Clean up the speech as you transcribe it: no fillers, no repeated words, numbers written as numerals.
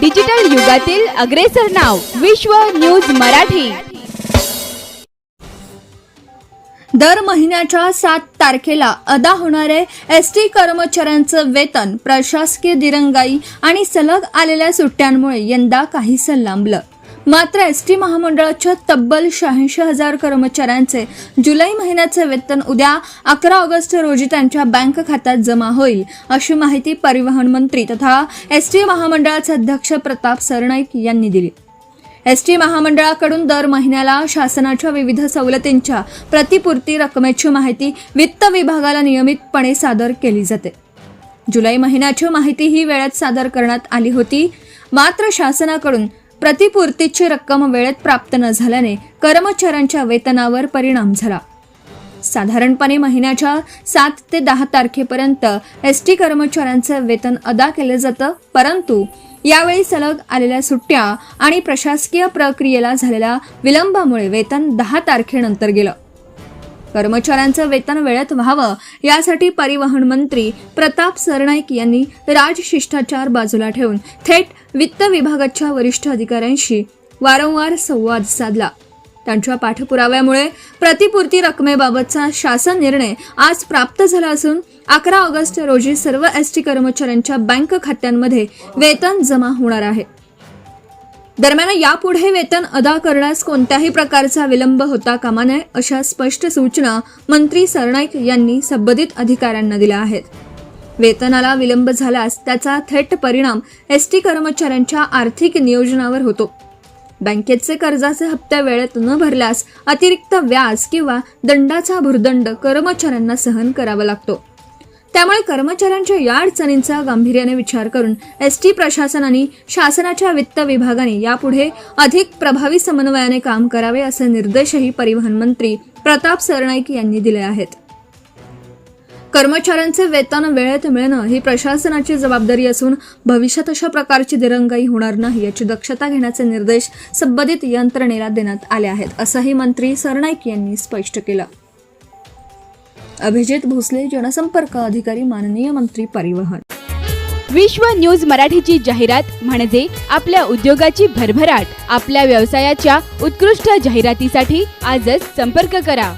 Digital युगातील अग्रेसर नाव विश्व न्यूज मराठी। दर महिन्याच्या 7 तारखेला अदा होणारे एसटी कर्मचाऱ्यांचं वेतन प्रशासकीय दिरंगाई आणि सलग आलेल्या सुट्ट्यांमुळे यंदा काहीसं लांबलं। मात्र एसटी महामंडळाच्या तब्बल 86,000 कर्मचाऱ्यांचे जुलै महिन्याचे वेतन उद्या 11 ऑगस्ट रोजी त्यांच्या बँक खात्यात जमा होईल, अशी माहिती परिवहन मंत्री तथा एसटी महामंडळाचे अध्यक्ष प्रताप सरनाईक यांनी दिली। एसटी महामंडळाकडून दर महिन्याला शासनाच्या विविध सवलतींच्या प्रतिपूर्ती रकमेची माहिती वित्त विभागाला नियमितपणे सादर केली जाते। जुलै महिन्याची माहिती ही वेळेत सादर करण्यात आली होती, मात्र शासनाकडून प्रतिपूर्तीची रक्कम वेळेत प्राप्त न झाल्याने कर्मचाऱ्यांच्या वेतनावर परिणाम झाला। साधारणपणे महिन्याच्या 7 ते 10 तारखेपर्यंत एसटी कर्मचाऱ्यांचे वेतन अदा केले जातं, परंतु यावेळी सलग आलेल्या सुट्ट्या आणि प्रशासकीय प्रक्रियेला झालेल्या विलंबामुळे वेतन 10 तारखेनंतर गेलं। कर्मचाऱ्यांचं वेतन वेळेत व्हावं यासाठी परिवहन मंत्री प्रताप सरनाईक यांनी राजशिष्टाचार बाजूला ठेवून थेट वित्त विभागाच्या वरिष्ठ अधिकाऱ्यांशी वारंवार संवाद साधला। त्यांच्या पाठपुराव्यामुळे प्रतिपूर्ती रकमेबाबतचा शासन निर्णय आज प्राप्त झाला असून 11 ऑगस्ट रोजी सर्व एसटी कर्मचाऱ्यांच्या बँक खात्यांमध्ये वेतन जमा होणार आहे। दरम्यान यापुढे वेतन अदा करण्यास कोणत्याही प्रकारचा विलंब होता कामा नये, अशा स्पष्ट सूचना मंत्री सरनाईक यांनी संबंधित अधिकाऱ्यांना दिल्या आहेत। वेतनाला विलंब झाल्यास त्याचा थेट परिणाम एसटी कर्मचाऱ्यांच्या आर्थिक नियोजनावर होतो। बँकेचे कर्जाचे हप्ते वेळेत न भरल्यास अतिरिक्त व्याज किंवा दंडाचा भुर्दंड कर्मचाऱ्यांना सहन करावा लागतो। त्यामुळे कर्मचाऱ्यांच्या या अडचणींचा गांभीर्याने विचार करून एसटी प्रशासनाने शासनाच्या वित्त विभागाने यापुढे अधिक प्रभावी समन्वयाने काम करावे, असे निर्देशही परिवहन मंत्री प्रताप सरनाईक यांनी दिले आहेत। कर्मचाऱ्यांचे वेतन वेळेत मिळणं ही प्रशासनाची जबाबदारी असून भविष्यात अशा प्रकारची दिरंगाई होणार नाही याची दक्षता घेण्याचे निर्देश संबंधित यंत्रणेला देण्यात आले आहेत, असंही मंत्री सरनाईक यांनी स्पष्ट केलं। अभिजित भोसले, जनसंपर्क अधिकारी, माननीय मंत्री परिवहन। विश्व न्यूज मराठीची जाहिरात म्हणजे आपल्या उद्योगाची भरभराट। आपल्या व्यवसायाच्या उत्कृष्ट जाहिरातीसाठी आजच संपर्क करा।